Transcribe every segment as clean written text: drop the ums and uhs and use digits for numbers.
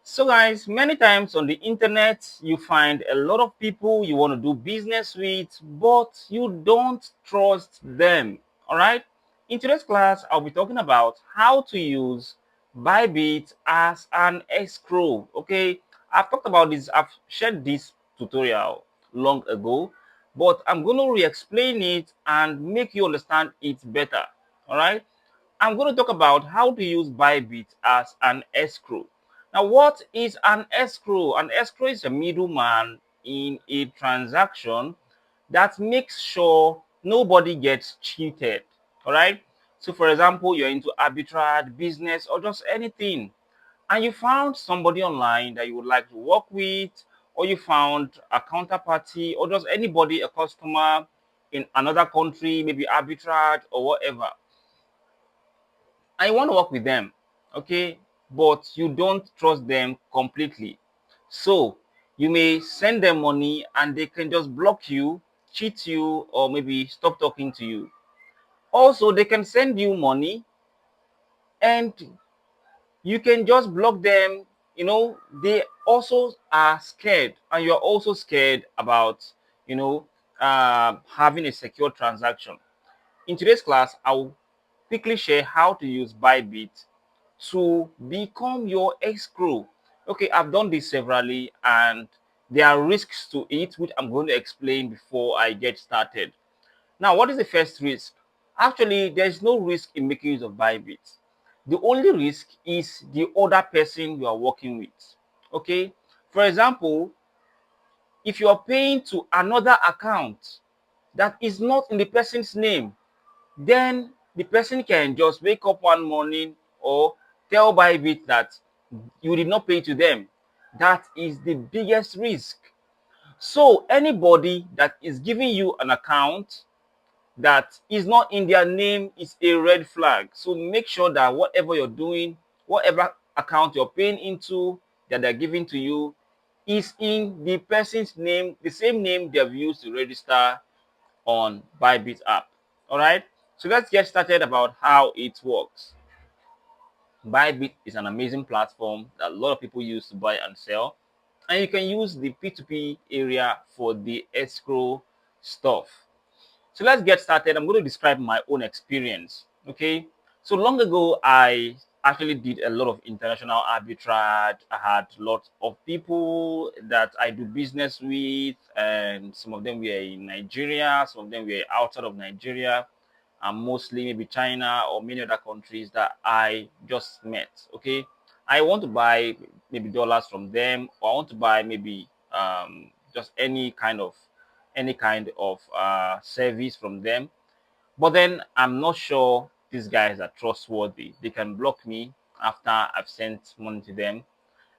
So guys, many times on the internet, you find a lot of people you want to do business with, but you don't trust them. All right. In today's class, I'll be talking about how to use Bybit as an escrow. Okay. I've talked about this. I've shared this tutorial long ago, but I'm going to re-explain it and make you understand it better. All right. I'm going to talk about how to use Bybit as an escrow. Now, what is an escrow? An escrow is a middleman in a transaction that makes sure nobody gets cheated. All right. So, for example, you're into arbitrage, business, or just anything, and you found somebody online that you would like to work with, or you found a counterparty, or just anybody, a customer in another country, maybe arbitrage or whatever. I want to work with them, okay, but you don't trust them completely. So you may send them money and they can just block you, cheat you, or maybe stop talking to you. Also, they can send you money and you can just block them. They also are scared, and you're also scared about, having a secure transaction. In today's class, I'll quickly share how to use Bybit to become your escrow. Okay, I've done this severally and there are risks to it, which I'm going to explain before I get started. Now, what is the first risk? Actually, there's no risk in making use of Bybit. The only risk is the other person you are working with. Okay, for example, if you are paying to another account that is not in the person's name, then the person can just wake up one morning or tell Bybit that you did not pay to them. That is the biggest risk. So anybody that is giving you an account that is not in their name is a red flag. So make sure that whatever you're doing, whatever account you're paying into that they're giving to you is in the person's name, the same name they've used to register on Bybit app. All right. So let's get started about how it works. Bybit is an amazing platform that a lot of people use to buy and sell. And you can use the P2P area for the escrow stuff. So let's get started. I'm going to describe my own experience. Okay. So long ago, I actually did a lot of international arbitrage. I had lots of people that I do business with, and some of them were in Nigeria, some of them were outside of Nigeria, and mostly maybe China or many other countries that I just met. Okay. I want to buy maybe dollars from them, or I want to buy maybe just any kind of service from them. But then I'm not sure these guys are trustworthy. They can block me after I've sent money to them.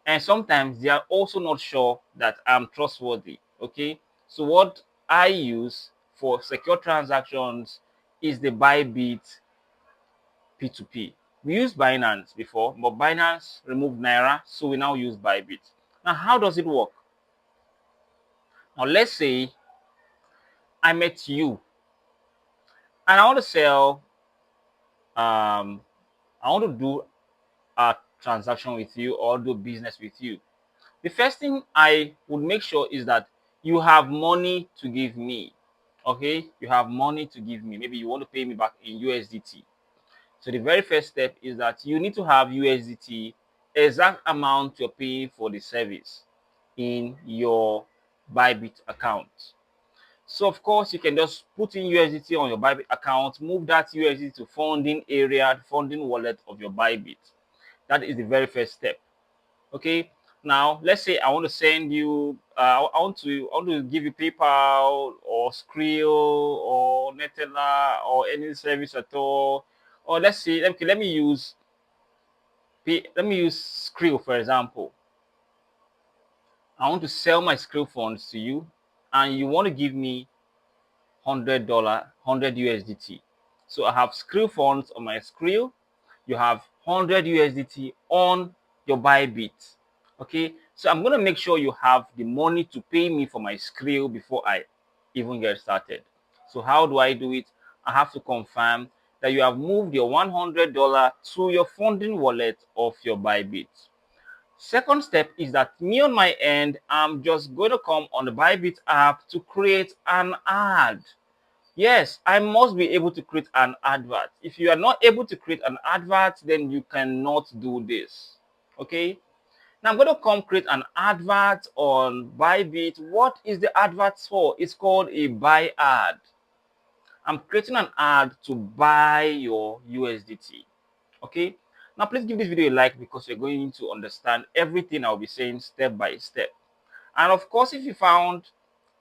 And sometimes they are also not sure that I'm trustworthy. Okay. So what I use for secure transactions is the Bybit P2P. We used Binance before, but Binance removed Naira, so we now use Bybit. Now, how does it work? Now, let's say I met you and I want to sell, I want to do a transaction with you or do business with you. The first thing I would make sure is that you have money to give me. Okay, you have money to give me. Maybe you want to pay me back in USDT. So the very first step is that you need to have USDT, exact amount you're paying for the service in your Bybit account. So of course you can just put in USDT on your Bybit account, move that USDT to funding area, funding wallet of your Bybit. That is the very first step. Okay. Now let's say I want to send you, I want to give you PayPal or Skrill or Netella or any service at all. Or let's see, let me use Skrill for example. I want to sell my Skrill funds to you, and you want to give me $100, 100 USDT. So I have Skrill funds on my Skrill. You have 100 USDT on your Bybit. Okay, so I'm gonna make sure you have the money to pay me for my Skrill before I even get started. So how do I do it? I have to confirm that you have moved your $100 to your funding wallet of your Bybit. Second step is that me on my end, I'm just going to come on the Bybit app to create an ad. Yes, I must be able to create an advert. If you are not able to create an advert, then you cannot do this. Okay? Now I'm going to come create an advert on Bybit. What is the advert for? It's called a buy ad. I'm creating an ad to buy your USDT. Okay? Now please give this video a like because you're going to understand everything I'll be saying step by step. And of course, if you found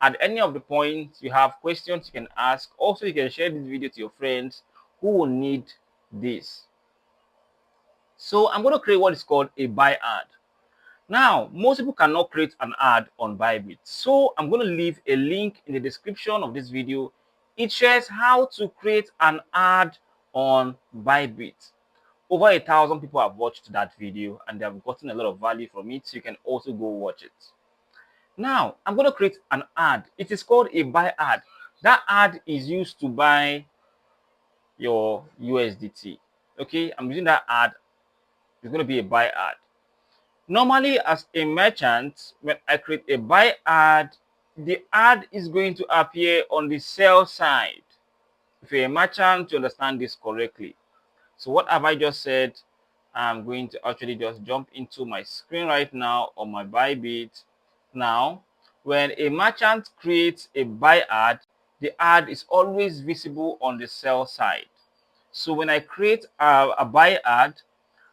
at any of the points you have questions, you can ask. Also, you can share this video to your friends who will need this. So I'm going to create what is called a buy ad. Now, most people cannot create an ad on Bybit. So I'm going to leave a link in the description of this video. It shares how to create an ad on Bybit. Over 1,000 people have watched that video and they have gotten a lot of value from it. So you can also go watch it. Now, I'm going to create an ad. It is called a buy ad. That ad is used to buy your USDT. Okay, I'm using that ad. It's going to be a buy ad. Normally, as a merchant, when I create a buy ad, the ad is going to appear on the sell side. If you're a merchant, to understand this correctly. So what have I just said? I'm going to actually just jump into my screen right now on my Bybit. Now, when a merchant creates a buy ad, the ad is always visible on the sell side. So when I create a buy ad,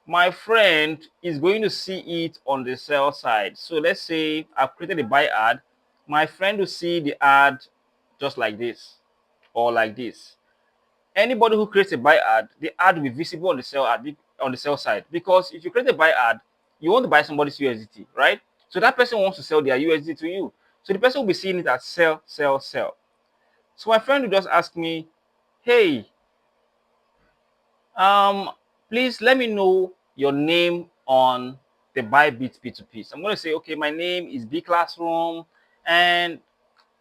my friend is going to see it on the sell side. So let's say I've created a buy ad. My friend will see the ad just like this or like this. Anybody who creates a buy ad, the ad will be visible on the sell side, because if you create a buy ad, you want to buy somebody's USDT, right? So that person wants to sell their USDT to you. So the person will be seeing it as sell, sell, sell. So my friend will just ask me, hey, um, please let me know your name on the Bybit P2P. So I'm going to say, okay, my name is B Classroom, and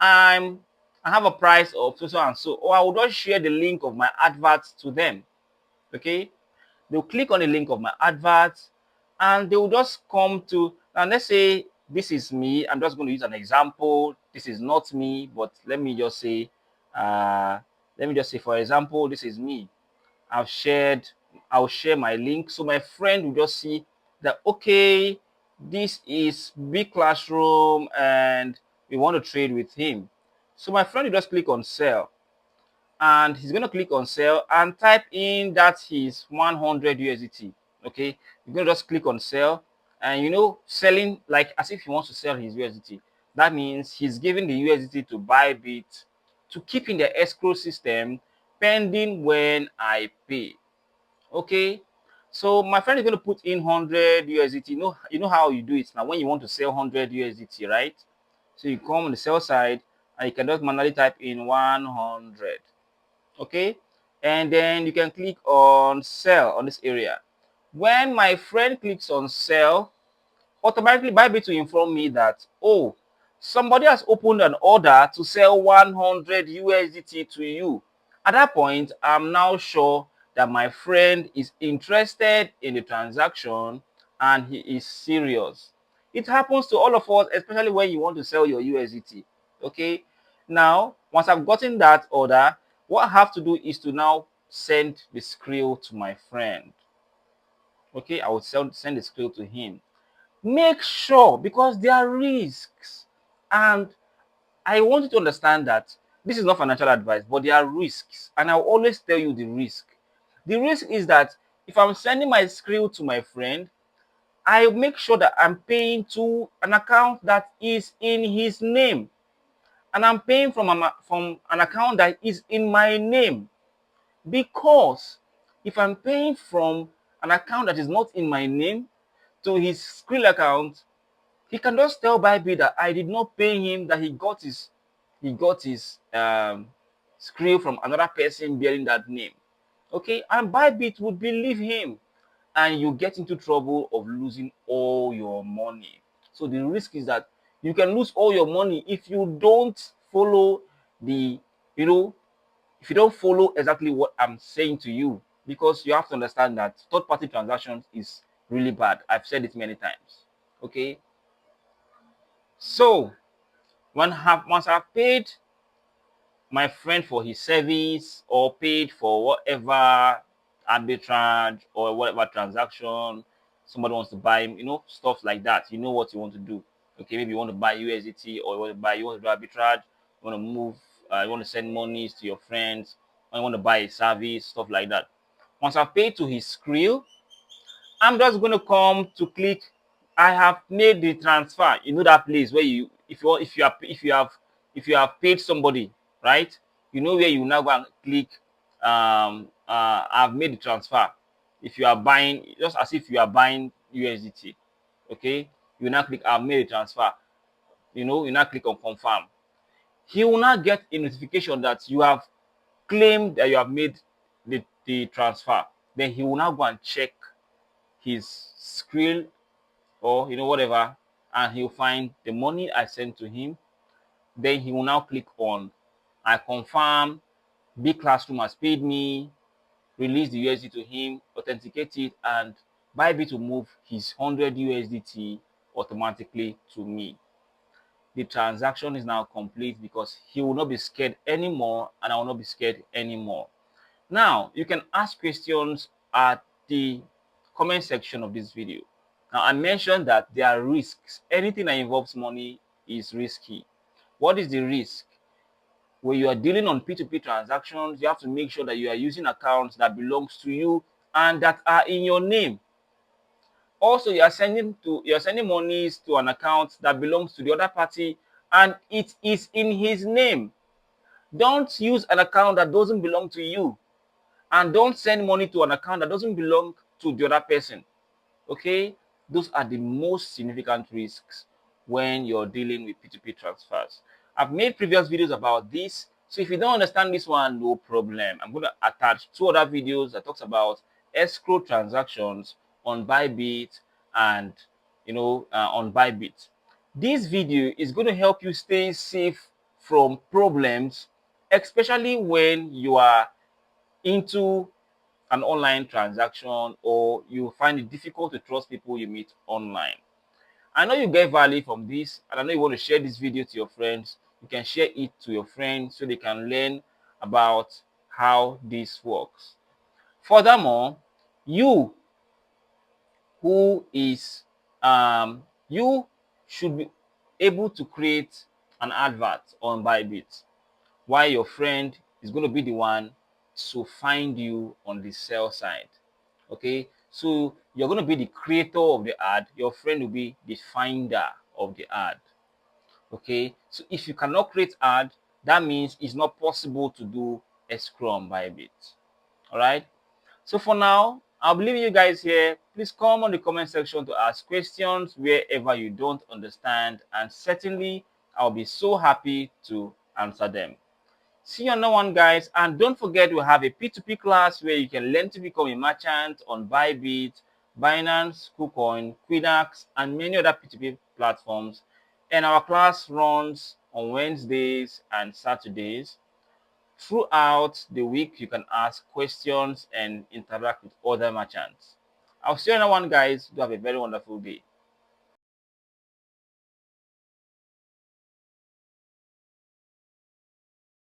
I have a price of so and so. Or I will just share the link of my adverts to them. Okay, they'll click on the link of my adverts, and they will just come to. And let's say this is me. I'm just going to use an example. This is not me, but let me just say, for example, this is me. I'll share my link. So my friend will just see that, okay, this is big classroom and we want to trade with him. So my friend will just click on sell, and he's going to click on sell and type in that he's 100 USDT. Okay, you're going to just click on sell, and selling like as if he wants to sell his USDT. That means he's giving the USDT to Bybit to keep in the escrow system pending when I pay. Okay, so my friend is going to put in 100 USDT. You know how you do it now when you want to sell 100 USDT, right? So you come on the sell side and you can just manually type in 100. Okay, and then you can click on sell on this area. When my friend clicks on sell, automatically Bybit will inform me that, oh, somebody has opened an order to sell 100 USDT to you. At that point, I'm now sure that my friend is interested in the transaction and he is serious. It happens to all of us, especially when you want to sell your USDT. Okay, now once I've gotten that order, what I have to do is to now send the scroll to my friend. Okay, I will send the scroll to him. Make sure, because there are risks, and I want you to understand that this is not financial advice, but there are risks, and I'll always tell you the risk. The risk is that if I'm sending my scroll to my friend, I make sure that I'm paying to an account that is in his name, and I'm paying from an account that is in my name. Because if I'm paying from an account that is not in my name to his Skrill account, he can just tell Bybit that I did not pay him, that he got his Skrill from another person bearing that name. Okay, and Bybit would believe him, and you get into trouble of losing all your money. So the risk is that you can lose all your money if you don't follow the, if you don't follow exactly what I'm saying to you, because you have to understand that third-party transactions is really bad. I've said it many times. Okay, so once I've paid my friend for his service or paid for whatever arbitrage or whatever transaction somebody wants to buy, stuff like that. You know what you want to do. Okay, maybe you want to buy USDT, or you want to do arbitrage, you want to move, you want to send monies to your friends, or you want to buy a service, stuff like that. Once I've paid to his Skrill, I'm just going to come to click. I have made the transfer. You know that place where you, if you have paid somebody, right? You know where you now go and click. I've made the transfer. If you are buying, just as if you are buying USDT, okay, you now click. I've made a transfer. You now click on confirm. He will now get a notification that you have claimed that you have made the transfer. Then he will now go and check his screen, or whatever, and he'll find the money I sent to him. Then he will now click on I confirm, big classroom has paid me, release the USD to him, authenticate it, and Bybit will move his 100 USDT automatically to me. The transaction is now complete because he will not be scared anymore, and I will not be scared anymore. Now, you can ask questions at the comment section of this video. Now, I mentioned that there are risks. Anything that involves money is risky. What is the risk? When you are dealing on P2P transactions, you have to make sure that you are using accounts that belongs to you and that are in your name. Also, you are sending monies to an account that belongs to the other party and it is in his name. Don't use an account that doesn't belong to you. And don't send money to an account that doesn't belong to the other person. Okay, those are the most significant risks when you're dealing with P2P transfers. I've made previous videos about this, so if you don't understand this one, no problem. I'm going to attach 2 other videos that talks about escrow transactions on Bybit and on Bybit. This video is going to help you stay safe from problems, especially when you are into an online transaction or you find it difficult to trust people you meet online. I know you get value from this, and I know you want to share this video to your friends. You can share it to your friends so they can learn about how this works. Furthermore, you who is you should be able to create an advert on Bybit, while your friend is going to be the one to find you on the sell side. Okay, so you're going to be the creator of the ad, your friend will be the finder of the ad. Okay, so if you cannot create ad, that means it's not possible to do escrow on Bybit. All right, so for now, I'll be leaving you guys here. Please come on the comment section to ask questions wherever you don't understand, and certainly I'll be so happy to answer them. See you on that one, guys. And don't forget, we have a P2P class where you can learn to become a merchant on Bybit, Binance, KuCoin, Quinax, and many other P2P platforms. And our class runs on Wednesdays and Saturdays. Throughout the week, you can ask questions and interact with other merchants. I'll see you on that one, guys. Do have a very wonderful day.